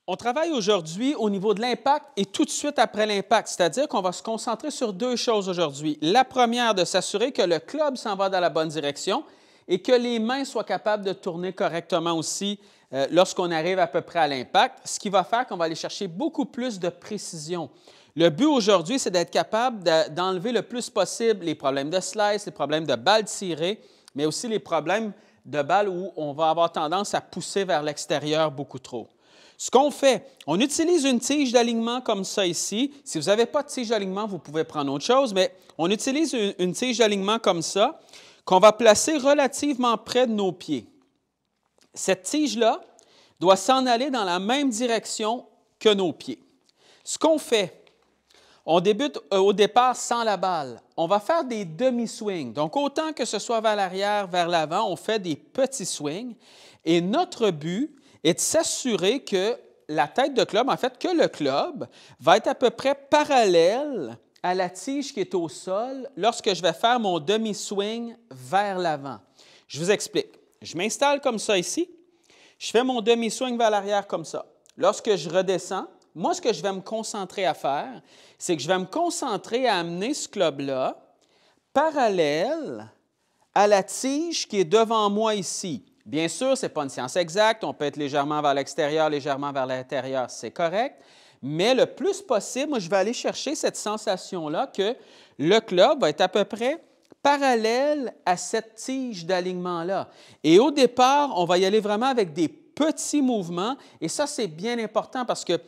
On travaille aujourd'hui au niveau de l'impact et tout de suite après l'impact, c'est-à-dire qu'on va se concentrer sur deux choses aujourd'hui. La première, de s'assurer que le club s'en va dans la bonne direction et que les mains soient capables de tourner correctement aussi lorsqu'on arrive à peu près à l'impact, ce qui va faire qu'on va aller chercher beaucoup plus de précision. Le but aujourd'hui, c'est d'être capable d'enlever le plus possible les problèmes de slice, les problèmes de balles tirées, mais aussi les problèmes de balles où on va avoir tendance à pousser vers l'extérieur beaucoup trop. Ce qu'on fait, on utilise une tige d'alignement comme ça ici. Si vous n'avez pas de tige d'alignement, vous pouvez prendre autre chose, mais on utilise une tige d'alignement comme ça qu'on va placer relativement près de nos pieds. Cette tige-là doit s'en aller dans la même direction que nos pieds. Ce qu'on fait, on débute au départ sans la balle. On va faire des demi-swings. Donc, autant que ce soit vers l'arrière, vers l'avant, on fait des petits swings. Et notre but est de s'assurer que la tête de club, en fait, que le club va être à peu près parallèle à la tige qui est au sol lorsque je vais faire mon demi-swing vers l'avant. Je vous explique. Je m'installe comme ça ici. Je fais mon demi-swing vers l'arrière comme ça. Lorsque je redescends, moi, ce que je vais me concentrer à faire, c'est que je vais me concentrer à amener ce club-là parallèle à la tige qui est devant moi ici. Bien sûr, ce n'est pas une science exacte, on peut être légèrement vers l'extérieur, légèrement vers l'intérieur, c'est correct, mais le plus possible, moi, je vais aller chercher cette sensation-là que le club va être à peu près parallèle à cette tige d'alignement-là. Et au départ, on va y aller vraiment avec des petits mouvements, et ça, c'est bien important parce que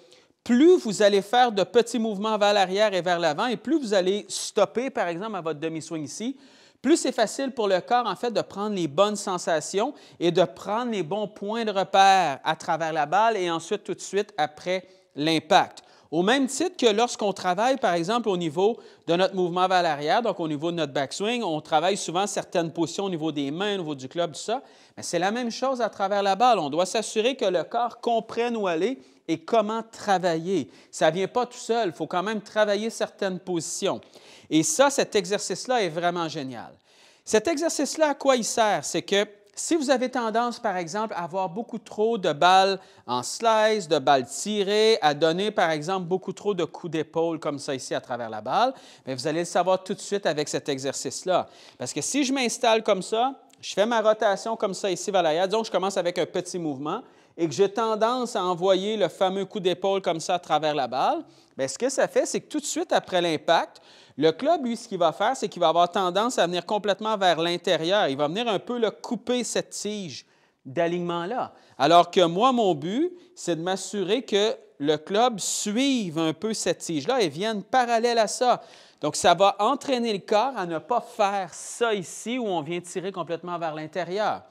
plus vous allez faire de petits mouvements vers l'arrière et vers l'avant, et plus vous allez stopper, par exemple, à votre demi-swing ici, plus c'est facile pour le corps, en fait, de prendre les bonnes sensations et de prendre les bons points de repère à travers la balle et ensuite, tout de suite, après l'impact. Au même titre que lorsqu'on travaille, par exemple, au niveau de notre mouvement vers l'arrière, donc au niveau de notre backswing, on travaille souvent certaines positions au niveau des mains, au niveau du club, tout ça, mais c'est la même chose à travers la balle. On doit s'assurer que le corps comprenne où aller et comment travailler. Ça ne vient pas tout seul, il faut quand même travailler certaines positions. Et ça, cet exercice-là est vraiment génial. Cet exercice-là, à quoi il sert? C'est que si vous avez tendance, par exemple, à avoir beaucoup trop de balles en slice, de balles tirées, à donner, par exemple, beaucoup trop de coups d'épaule comme ça ici à travers la balle, bien, vous allez le savoir tout de suite avec cet exercice-là. Parce que si je m'installe comme ça, je fais ma rotation comme ça ici vers l'arrière, disons que je commence avec un petit mouvement et que j'ai tendance à envoyer le fameux coup d'épaule comme ça à travers la balle, bien, ce que ça fait, c'est que tout de suite après l'impact, le club, lui, ce qu'il va faire, c'est qu'il va avoir tendance à venir complètement vers l'intérieur. Il va venir un peu couper cette tige d'alignement-là. Alors que moi, mon but, c'est de m'assurer que le club suive un peu cette tige-là et vienne parallèle à ça. Donc, ça va entraîner le corps à ne pas faire ça ici où on vient tirer complètement vers l'intérieur.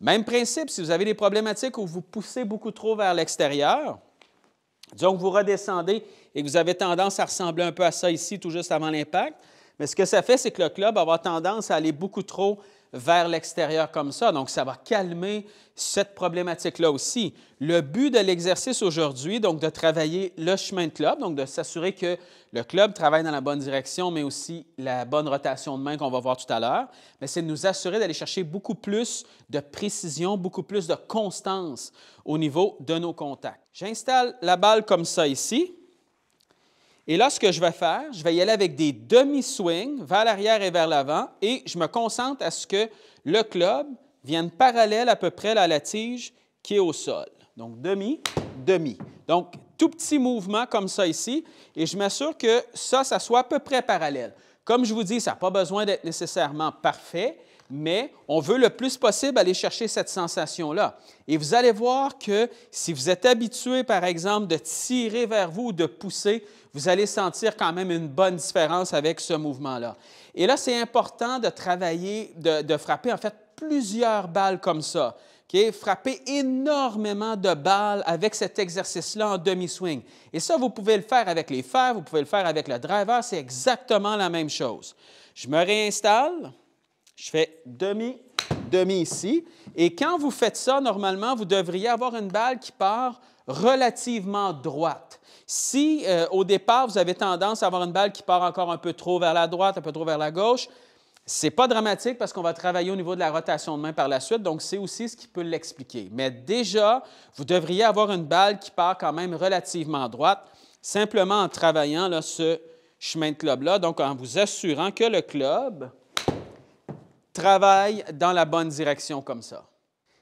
Même principe, si vous avez des problématiques où vous poussez beaucoup trop vers l'extérieur, disons que vous redescendez et que vous avez tendance à ressembler un peu à ça ici, tout juste avant l'impact, mais ce que ça fait, c'est que le club va avoir tendance à aller beaucoup trop vers l'extérieur comme ça. Donc, ça va calmer cette problématique-là aussi. Le but de l'exercice aujourd'hui, donc de travailler le chemin de club, donc de s'assurer que le club travaille dans la bonne direction, mais aussi la bonne rotation de main qu'on va voir tout à l'heure, c'est de nous assurer d'aller chercher beaucoup plus de précision, beaucoup plus de constance au niveau de nos contacts. J'installe la balle comme ça ici. Et là, ce que je vais faire, je vais y aller avec des demi-swings vers l'arrière et vers l'avant et je me concentre à ce que le club vienne parallèle à peu près à la tige qui est au sol. Donc, demi, demi. Donc, tout petit mouvement comme ça ici et je m'assure que ça soit à peu près parallèle. Comme je vous dis, ça n'a pas besoin d'être nécessairement parfait, mais on veut le plus possible aller chercher cette sensation-là. Et vous allez voir que si vous êtes habitué, par exemple, de tirer vers vous ou de pousser, vous allez sentir quand même une bonne différence avec ce mouvement-là. Et là, c'est important de travailler, de frapper en fait plusieurs balles comme ça. Okay? Frapper énormément de balles avec cet exercice-là en demi-swing. Et ça, vous pouvez le faire avec les fers, vous pouvez le faire avec le driver, c'est exactement la même chose. Je me réinstalle. Je fais demi, demi ici. Et quand vous faites ça, normalement, vous devriez avoir une balle qui part relativement droite. Si, au départ, vous avez tendance à avoir une balle qui part encore un peu trop vers la droite, un peu trop vers la gauche, Ce n'est pas dramatique parce qu'on va travailler au niveau de la rotation de main par la suite, donc c'est aussi ce qui peut l'expliquer. Mais déjà, vous devriez avoir une balle qui part quand même relativement droite, simplement en travaillant là, ce chemin de club-là, donc en vous assurant que le club travaille dans la bonne direction comme ça.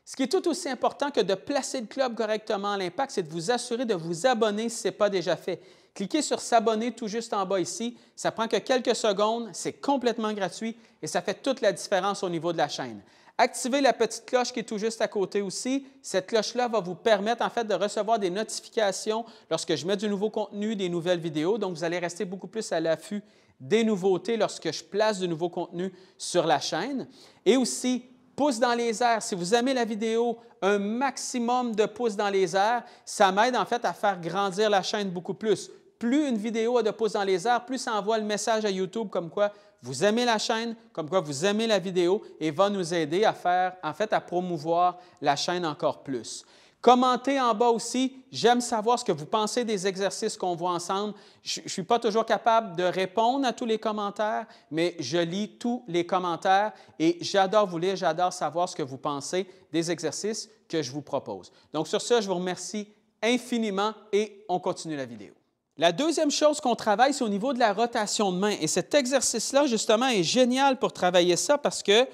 Ce qui est tout aussi important que de placer le club correctement à l'impact, c'est de vous assurer de vous abonner si ce n'est pas déjà fait. Cliquez sur « S'abonner » tout juste en bas ici. Ça prend que quelques secondes, c'est complètement gratuit et ça fait toute la différence au niveau de la chaîne. Activez la petite cloche qui est tout juste à côté aussi. Cette cloche-là va vous permettre en fait de recevoir des notifications lorsque je mets du nouveau contenu, des nouvelles vidéos. Donc, vous allez rester beaucoup plus à l'affût des nouveautés lorsque je place du nouveau contenu sur la chaîne. Et aussi, pouces dans les airs. Si vous aimez la vidéo, un maximum de pouces dans les airs, ça m'aide en fait à faire grandir la chaîne beaucoup plus. Plus une vidéo a de pouces dans les airs, plus ça envoie le message à YouTube comme quoi vous aimez la chaîne, comme quoi vous aimez la vidéo et va nous aider à faire, en fait, à promouvoir la chaîne encore plus. Commentez en bas aussi. J'aime savoir ce que vous pensez des exercices qu'on voit ensemble. Je ne suis pas toujours capable de répondre à tous les commentaires, mais je lis tous les commentaires et j'adore vous lire, j'adore savoir ce que vous pensez des exercices que je vous propose. Donc, sur ce, je vous remercie infiniment et on continue la vidéo. La deuxième chose qu'on travaille, c'est au niveau de la rotation de main. Et cet exercice-là, justement, est génial pour travailler ça parce que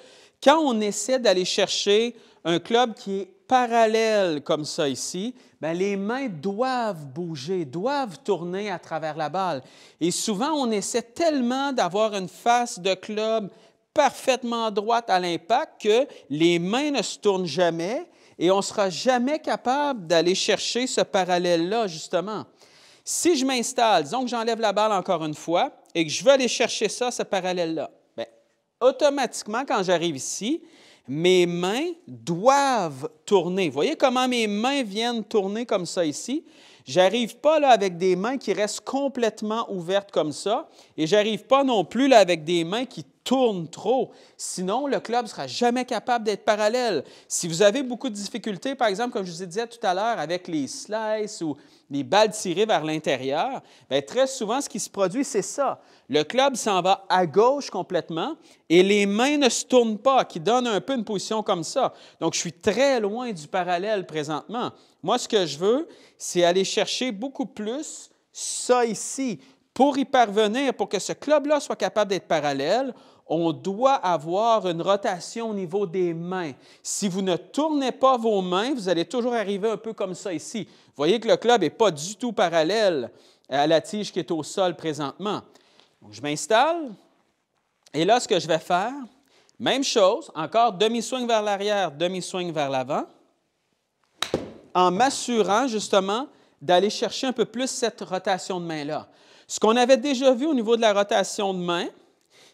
quand on essaie d'aller chercher un club qui est parallèle comme ça ici, bien, les mains doivent bouger, doivent tourner à travers la balle. Et souvent, on essaie tellement d'avoir une face de club parfaitement droite à l'impact que les mains ne se tournent jamais et on ne sera jamais capable d'aller chercher ce parallèle-là, justement. Si je m'installe, disons que j'enlève la balle encore une fois et que je veux aller chercher ça, ce parallèle-là, bien, automatiquement, quand j'arrive ici, mes mains doivent tourner. Vous voyez comment mes mains viennent tourner comme ça ici? Je n'arrive pas là avec des mains qui restent complètement ouvertes comme ça et je n'arrive pas non plus là avec des mains qui tournent trop. Sinon, le club ne sera jamais capable d'être parallèle. Si vous avez beaucoup de difficultés, par exemple, comme je vous disais tout à l'heure, avec les slices ou les balles tirées vers l'intérieur, bien, très souvent, ce qui se produit, c'est ça. Le club s'en va à gauche complètement et les mains ne se tournent pas, qui donnent un peu une position comme ça. Donc, je suis très loin du parallèle présentement. Moi, ce que je veux, c'est aller chercher beaucoup plus ça ici. Pour y parvenir, pour que ce club-là soit capable d'être parallèle, on doit avoir une rotation au niveau des mains. Si vous ne tournez pas vos mains, vous allez toujours arriver un peu comme ça ici. Vous voyez que le club n'est pas du tout parallèle à la tige qui est au sol présentement. Donc, je m'installe et là, ce que je vais faire, même chose, encore demi-swing vers l'arrière, demi-swing vers l'avant, en m'assurant justement d'aller chercher un peu plus cette rotation de main-là. Ce qu'on avait déjà vu au niveau de la rotation de main,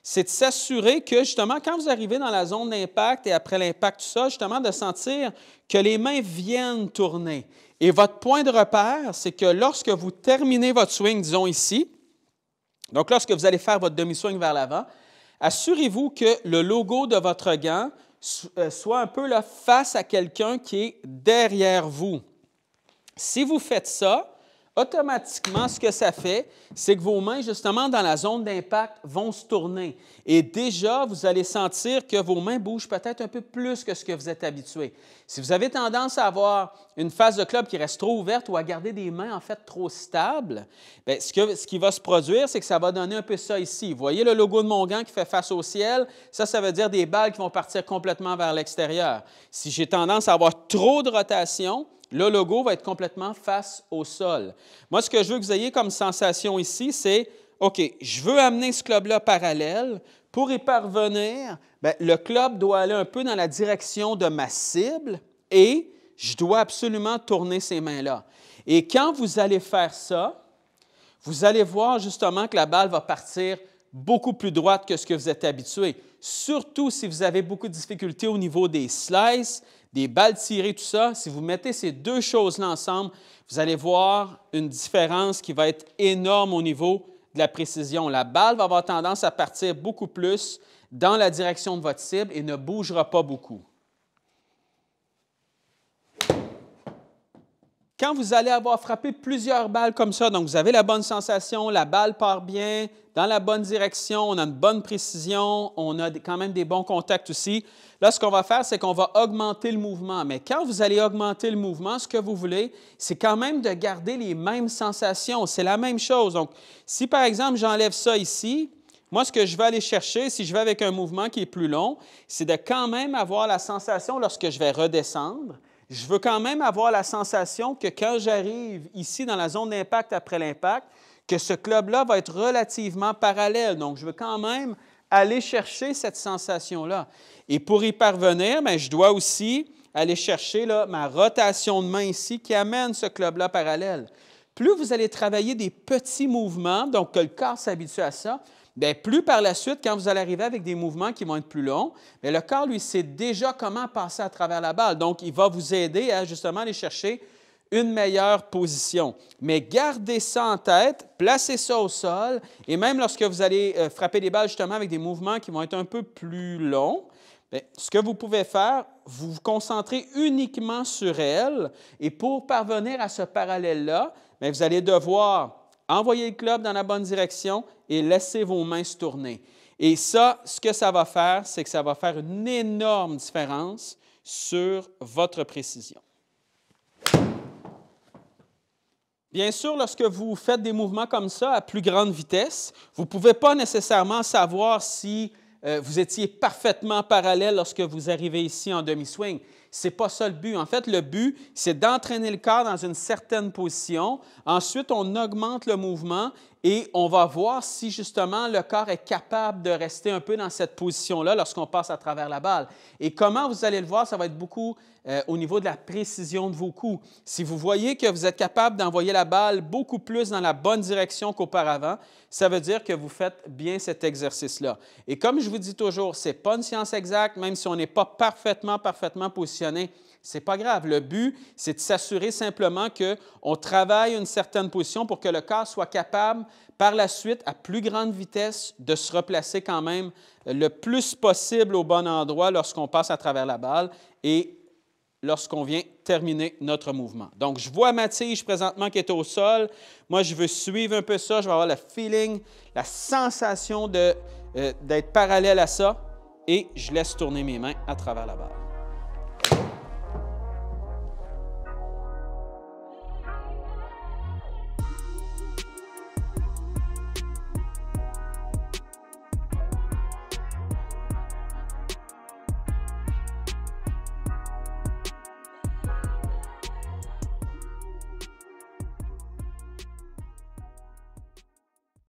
c'est de s'assurer que, justement, quand vous arrivez dans la zone d'impact et après l'impact, tout ça, justement, de sentir que les mains viennent tourner. Et votre point de repère, c'est que lorsque vous terminez votre swing, disons ici, donc lorsque vous allez faire votre demi-swing vers l'avant, assurez-vous que le logo de votre gant soit un peu là, face à quelqu'un qui est derrière vous. Si vous faites ça, automatiquement, ce que ça fait, c'est que vos mains, justement, dans la zone d'impact, vont se tourner. Et déjà, vous allez sentir que vos mains bougent peut-être un peu plus que ce que vous êtes habitué. Si vous avez tendance à avoir une face de club qui reste trop ouverte ou à garder des mains, en fait, trop stables, bien, ce qui va se produire, c'est que ça va donner un peu ça ici. Vous voyez le logo de mon gant qui fait face au ciel? Ça veut dire des balles qui vont partir complètement vers l'extérieur. Si j'ai tendance à avoir trop de rotation, le logo va être complètement face au sol. Moi, ce que je veux que vous ayez comme sensation ici, c'est « OK, je veux amener ce club-là parallèle. Pour y parvenir, bien, le club doit aller un peu dans la direction de ma cible et je dois absolument tourner ces mains-là. » Et quand vous allez faire ça, vous allez voir justement que la balle va partir beaucoup plus droite que ce que vous êtes habitué. Surtout si vous avez beaucoup de difficultés au niveau des slices, des balles tirées, tout ça. Si vous mettez ces deux choses-là ensemble, vous allez voir une différence qui va être énorme au niveau de la précision. La balle va avoir tendance à partir beaucoup plus dans la direction de votre cible et ne bougera pas beaucoup. quand vous allez avoir frappé plusieurs balles comme ça, donc vous avez la bonne sensation, la balle part bien, dans la bonne direction, on a une bonne précision, on a quand même des bons contacts aussi. Là, ce qu'on va faire, c'est qu'on va augmenter le mouvement. Mais quand vous allez augmenter le mouvement, ce que vous voulez, c'est quand même de garder les mêmes sensations. C'est la même chose. Donc, si par exemple, j'enlève ça ici, moi, ce que je vais aller chercher, si je vais avec un mouvement qui est plus long, c'est de quand même avoir la sensation lorsque je vais redescendre. Je veux quand même avoir la sensation que quand j'arrive ici dans la zone d'impact après l'impact, que ce club-là va être relativement parallèle. Donc, je veux quand même aller chercher cette sensation-là. Et pour y parvenir, bien, je dois aussi aller chercher là, ma rotation de main ici qui amène ce club-là parallèle. Plus vous allez travailler des petits mouvements, donc que le corps s'habitue à ça, bien, plus par la suite, quand vous allez arriver avec des mouvements qui vont être plus longs, bien, le corps, lui, sait déjà comment passer à travers la balle. Donc, il va vous aider à justement aller chercher une meilleure position. Mais gardez ça en tête, placez ça au sol, et même lorsque vous allez frapper des balles justement avec des mouvements qui vont être un peu plus longs, bien, ce que vous pouvez faire, vous vous concentrez uniquement sur elles, et pour parvenir à ce parallèle-là, bien, vous allez devoir envoyer le club dans la bonne direction et laisser vos mains se tourner. Et ça, ce que ça va faire, c'est que ça va faire une énorme différence sur votre précision. Bien sûr, lorsque vous faites des mouvements comme ça à plus grande vitesse, vous ne pouvez pas nécessairement savoir si vous étiez parfaitement parallèle lorsque vous arrivez ici en demi-swing. Ce n'est pas ça le but. En fait, le but, c'est d'entraîner le corps dans une certaine position. Ensuite, on augmente le mouvement et on va voir si justement le corps est capable de rester un peu dans cette position-là lorsqu'on passe à travers la balle. Et comment vous allez le voir, ça va être beaucoup au niveau de la précision de vos coups. Si vous voyez que vous êtes capable d'envoyer la balle beaucoup plus dans la bonne direction qu'auparavant, ça veut dire que vous faites bien cet exercice-là. Et comme je vous dis toujours, ce n'est pas une science exacte, même si on n'est pas parfaitement positionné. Ce n'est pas grave. Le but, c'est de s'assurer simplement qu'on travaille une certaine position pour que le corps soit capable, par la suite, à plus grande vitesse, de se replacer quand même le plus possible au bon endroit lorsqu'on passe à travers la balle et lorsqu'on vient terminer notre mouvement. Donc, je vois ma tige présentement qui est au sol. Moi, je veux suivre un peu ça. Je vais avoir le feeling, la sensation d'être parallèle à ça et je laisse tourner mes mains à travers la balle.